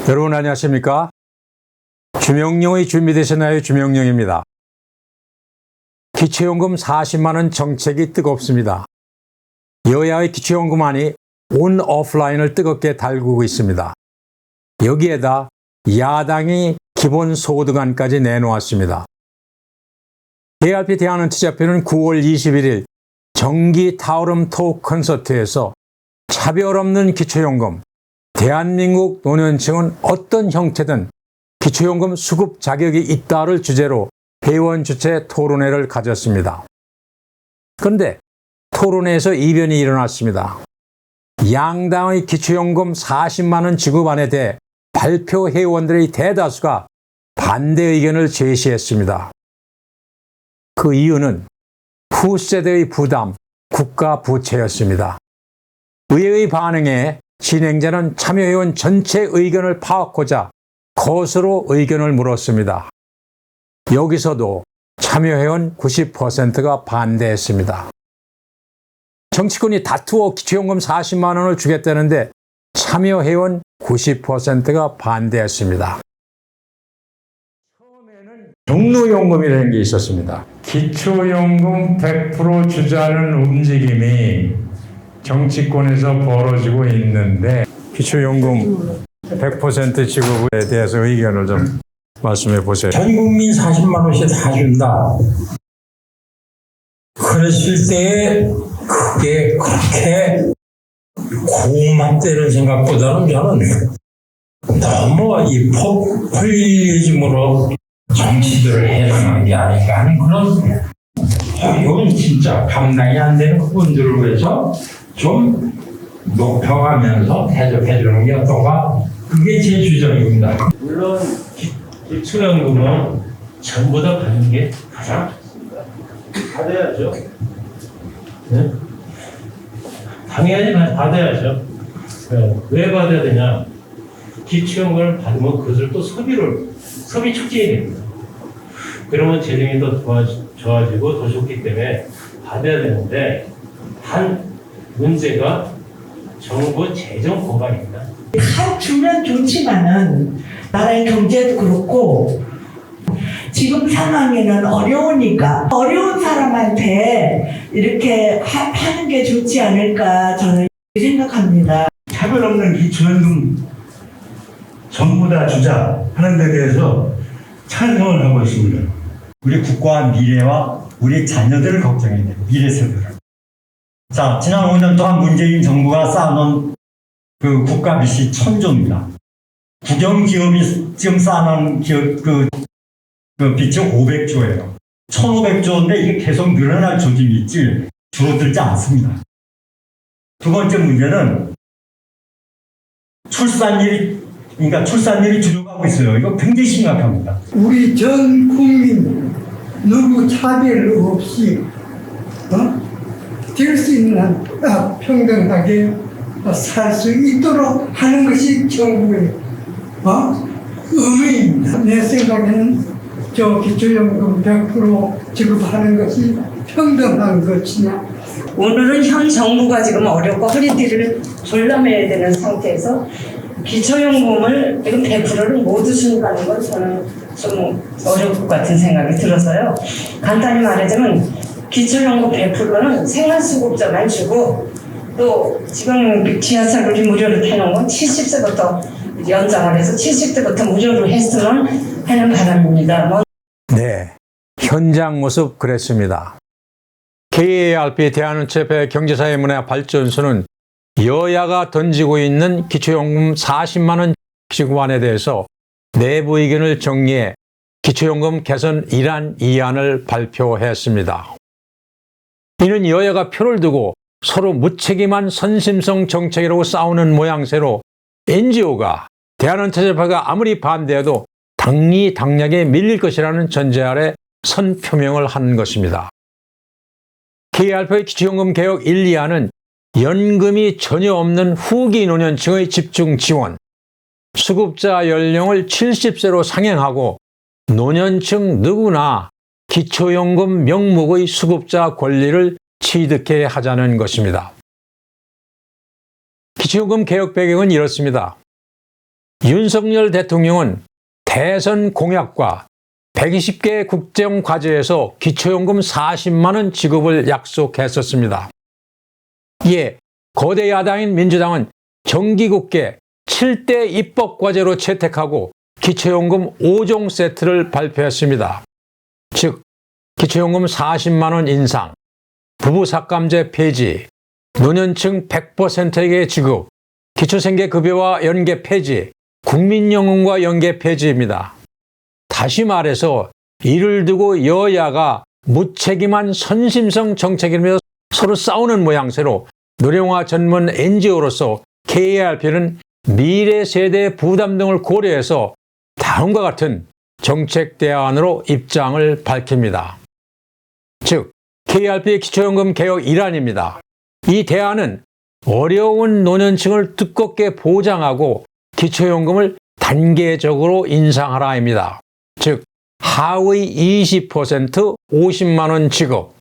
여러분 안녕하십니까? 주명령의 준비되셨나요? 주명령입니다. 기초연금 40만원 정책이 뜨겁습니다. 여야의 기초연금안이 온 오프라인을 뜨겁게 달구고 있습니다. 여기에다 야당이 기본소득안까지 내놓았습니다. KRP 대한은퇴자표는 9월 21일 정기 타오름 토크 콘서트에서 차별 없는 기초연금, 대한민국 노년층은 어떤 형태든 기초연금 수급 자격이 있다를 주제로 회원 주최 토론회를 가졌습니다. 그런데 토론회에서 이변이 일어났습니다. 양당의 기초연금 40만원 지급안에 대해 발표 회원들의 대다수가 반대 의견을 제시했습니다. 그 이유는 후세대의 부담, 국가 부채였습니다. 의회의 반응에 진행자는 참여회원 전체 의견을 파악하고자 거수로 의견을 물었습니다. 여기서도 참여회원 90%가 반대했습니다. 정치권이 다투어 기초연금 40만 원을 주겠다는데 참여회원 90%가 반대했습니다. 처음에는 경로연금이라는 게 있었습니다. 기초연금 100% 주자는 움직임이 정치권에서 벌어지고 있는데 기초연금 100% 지급에 대해서 의견을 좀 말씀해 보세요. 전 국민 40만 원씩 다 준다. 그랬을 때 그게 그렇게 고맙다는 생각보다는 저는 너무 이 포퓰리즘으로 정치들을 해나가는 게 아닌가 하는 그런 이건 진짜 감당이 안 되는 부분들을 위해서 좀 높여가면서 대접해 주는 게 어떤가? 그게 제 주장입니다. 물론 기초연금은 전부 다 받는 게 가장 좋습니다. 받아야죠. 네? 당연히 받아야죠. 왜 받아야 되냐? 기초연금을 받으면 그것을 또 소비 촉진이 됩니다. 그러면 재정이 더 좋아지고 더 좋기 때문에 받아야 되는데 단 문제가 정부 재정 고갈입니다. 잘 주면 좋지만은 나라의 경제도 그렇고 지금 상황에는 어려우니까 어려운 사람한테 이렇게 하는 게 좋지 않을까 저는 생각합니다. 차별 없는 기초연금 전부 다 주자 하는 데 대해서 찬성을 하고 있습니다. 우리 국가와 미래와 우리 자녀들을 걱정해야 돼요. 미래 세대를. 자, 지난 5년 동안 문재인 정부가 쌓아놓은 그 국가 빚이 1,000조입니다. 국영기업이 지금 쌓아놓은 그 빚이 500조예요. 1,500조인데 이게 계속 늘어날 조짐이 있지 줄어들지 않습니다. 두 번째 문제는 출산율이 줄어가고 있어요. 이거 굉장히 심각합니다. 우리 전 국민 누구 차별 없이 될 수 있는 평등하게 살 수 있도록 하는 것이 정부의 의무입니다. 내 생각에는 저 기초연금 100% 지급하는 것이 평등한 것이냐. 오늘은 현 정부가 지금 어렵고 허리띠를 졸라매야 되는 상태에서 기초연금을 지금 100%를 모두 준다는 건 저는 좀 어려울 것 같은 생각이 들어서요. 간단히 말하자면 기초연금 100%는 생활수급자만 주고 또 지금 지하철을 무료로 타는 건 70세부터 연장을 해서 70대부터 무료로 했으면 하는 바람입니다. 네, 현장 모습 그랬습니다. KRP 대한은퇴자표 경제사회문화발전소는 여야가 던지고 있는 기초연금 40만원 지급안에 대해서 내부 의견을 정리해 기초연금 개선 1안 2안을 발표했습니다. 이는 여야가 표를 두고 서로 무책임한 선심성 정책이라고 싸우는 모양새로 NGO가 대한은퇴자표가 아무리 반대해도 당리당략에 밀릴 것이라는 전제 아래 선표명을 한 것입니다. KRP의 기초연금 개혁 1, 2안은 연금이 전혀 없는 후기 노년층의 집중 지원, 수급자 연령을 70세로 상향하고 노년층 누구나 기초연금 명목의 수급자 권리를 취득해 하자는 것입니다. 기초연금 개혁 배경은 이렇습니다. 윤석열 대통령은 대선 공약과 120개 국정과제에서 기초연금 40만 원 지급을 약속했었습니다. 이에 거대 야당인 민주당은 정기국회 7대 입법과제로 채택하고 기초연금 5종 세트를 발표했습니다. 즉 기초연금 40만 원 인상, 부부삭감제 폐지, 노년층 100%에게 지급, 기초생계급여와 연계 폐지, 국민연금과 연계 폐지입니다. 다시 말해서 이를 두고 여야가 무책임한 선심성 정책이라며 서로 싸우는 모양새로 노령화 전문 NGO로서 KARP는 미래 세대의 부담 등을 고려해서 다음과 같은 정책 대안으로 입장을 밝힙니다. 즉, KRP의 기초연금 개혁 일환입니다. 이 대안은 어려운 노년층을 두껍게 보장하고 기초연금을 단계적으로 인상하라입니다. 즉, 하의 20% 50만 원 지급,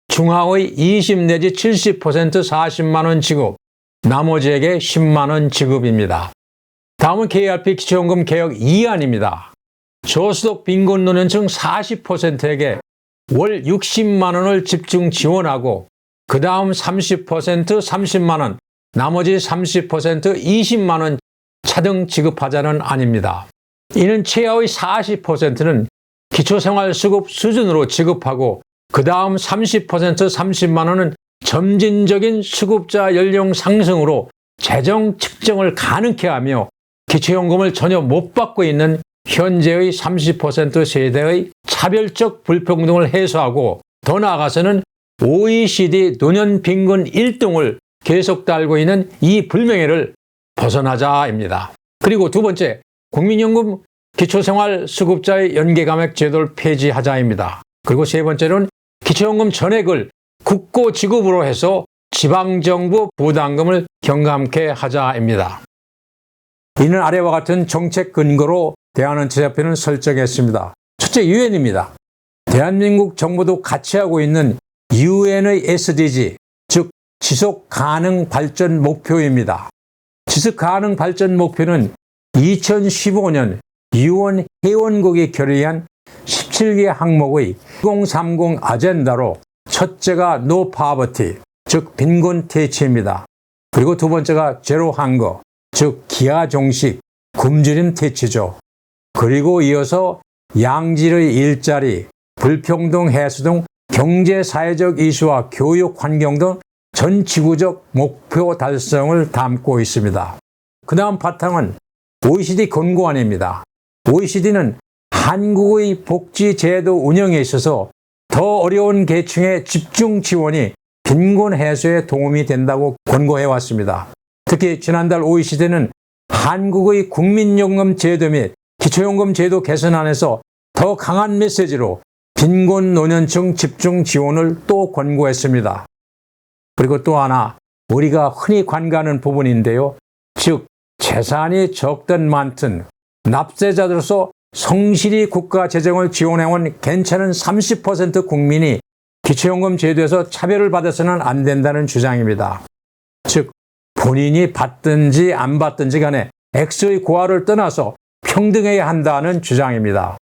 중하의 20 내지 70% 40만 원 지급, 나머지에게 10만 원 지급입니다. 다음은 KRP 기초연금 개혁 2안입니다. 저소득 빈곤 노년층 40%에게 월 60만 원을 집중 지원하고 그 다음 30% 30만 원, 나머지 30% 20만 원 차등 지급하자는 안입니다. 이는 최하의 40%는 기초생활수급 수준으로 지급하고 그 다음 30% 30만 원은 점진적인 수급자 연령 상승으로 재정 측정을 가능케 하며 기초연금을 전혀 못 받고 있는 현재의 30% 세대의 차별적 불평등을 해소하고 더 나아가서는 OECD 노년 빈곤 1등을 계속 달고 있는 이 불명예를 벗어나자입니다. 그리고 두 번째, 국민연금 기초생활수급자의 연계감액 제도를 폐지하자입니다. 그리고 세 번째는 기초연금 전액을 국고 지급으로 해서 지방정부 부담금을 경감케 하자입니다. 이는 아래와 같은 정책 근거로 대한원체협회는 설정했습니다. 첫째, 유엔입니다. 대한민국 정부도 같이 하고 있는 유엔의 SDG, 즉 지속가능 발전 목표입니다. 지속가능 발전 목표는 2015년 유엔 회원국이 결의한 17개 항목의 2030 아젠다로 첫째가 노 파버티, 즉 빈곤 퇴치입니다. 그리고 두 번째가 제로 한거, 즉 기아 종식, 굶주림 퇴치죠. 그리고 이어서 양질의 일자리, 불평등 해소 등 경제사회적 이슈와 교육 환경 등 전 지구적 목표 달성을 담고 있습니다. 그 다음 바탕은 OECD 권고안입니다. OECD는 한국의 복지제도 운영에 있어서 더 어려운 계층의 집중 지원이 빈곤 해소에 도움이 된다고 권고해왔습니다. 특히 지난달 OECD는 한국의 국민연금 제도 및 기초연금 제도 개선안에서 더 강한 메시지로 빈곤 노년층 집중 지원을 또 권고했습니다. 그리고 또 하나 우리가 흔히 관가하는 부분인데요. 즉 재산이 적든 많든 납세자들로서 성실히 국가 재정을 지원해온 괜찮은 30% 국민이 기초연금 제도에서 차별을 받아서는 안 된다는 주장입니다. 즉 본인이 받든지 안 받든지 간에 액수의 고하를 떠나서 평등해야 한다는 주장입니다.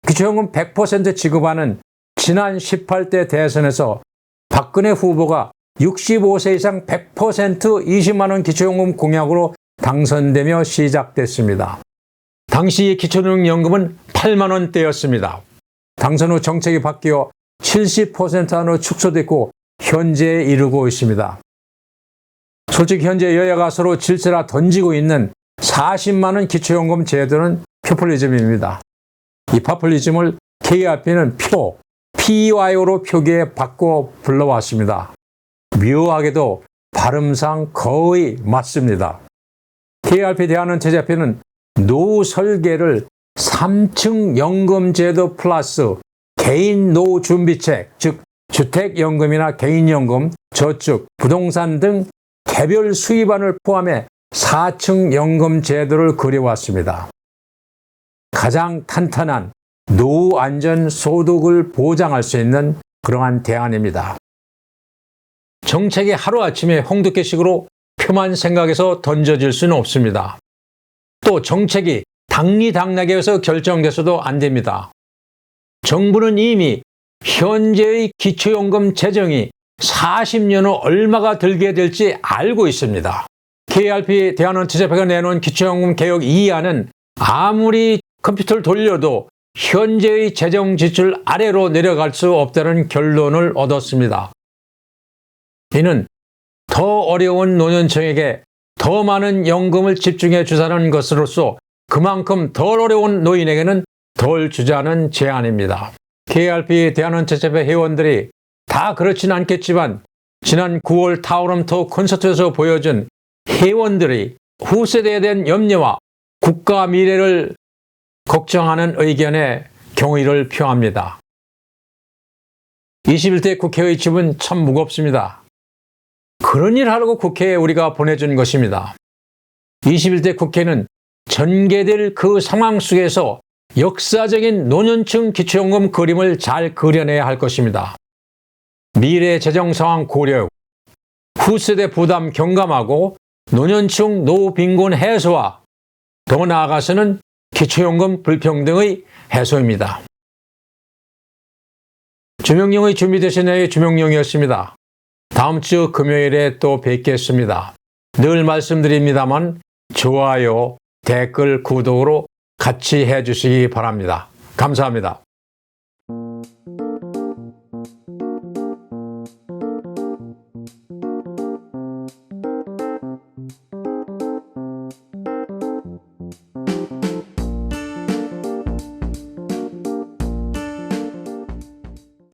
기초연금 100% 지급하는 지난 18대 대선에서 박근혜 후보가 65세 이상 100% 20만 원 기초연금 공약으로 당선되며 시작됐습니다. 당시 기초연금은 8만 원대였습니다. 당선 후 정책이 바뀌어 70% 안으로 축소됐고 현재에 이르고 있습니다. 솔직히 현재 여야가 서로 질서라 던지고 있는 40만 원 기초연금 제도는 포퓰리즘입니다. 이 포퓰리즘을 KRP는 PYO로 표기해 바꿔 불러왔습니다. 묘하게도 발음상 거의 맞습니다. KRP 대한원체협회는 노후 설계를 3층 연금제도 플러스 개인 노후 준비책, 즉 주택연금이나 개인연금, 저축, 부동산 등 개별 수입안을 포함해 4층 연금 제도를 그려왔습니다. 가장 탄탄한 노후 안전 소득을 보장할 수 있는 그러한 대안입니다. 정책이 하루아침에 홍두깨식으로 표만 생각해서 던져질 수는 없습니다. 또 정책이 당리당락에서 결정돼서도 안 됩니다. 정부는 이미 현재의 기초연금 재정이 40년 후 얼마가 들게 될지 알고 있습니다. KRP 대한원투자협회가 내놓은 기초연금 개혁 2안은 아무리 컴퓨터를 돌려도 현재의 재정 지출 아래로 내려갈 수 없다는 결론을 얻었습니다. 이는 더 어려운 노년층에게 더 많은 연금을 집중해 주자는 것으로서 그만큼 덜 어려운 노인에게는 덜 주자는 제안입니다. KRP 대한원투자협회 회원들이 다 그렇진 않겠지만 지난 9월 타오름토 콘서트에서 보여준 회원들이 후세대에 대한 염려와 국가 미래를 걱정하는 의견에 경의를 표합니다. 21대 국회의 집은 참 무겁습니다. 그런 일 하려고 국회에 우리가 보내준 것입니다. 21대 국회는 전개될 그 상황 속에서 역사적인 노년층 기초연금 그림을 잘 그려내야 할 것입니다. 미래 재정 상황 고려, 후세대 부담 경감하고 노년층 노빈곤 해소와 더 나아가서는 기초연금 불평등의 해소입니다. 주명용의 준비되신 내의 주명용이었습니다. 다음 주 금요일에 또 뵙겠습니다. 늘 말씀드립니다만 좋아요, 댓글, 구독으로 같이 해주시기 바랍니다. 감사합니다.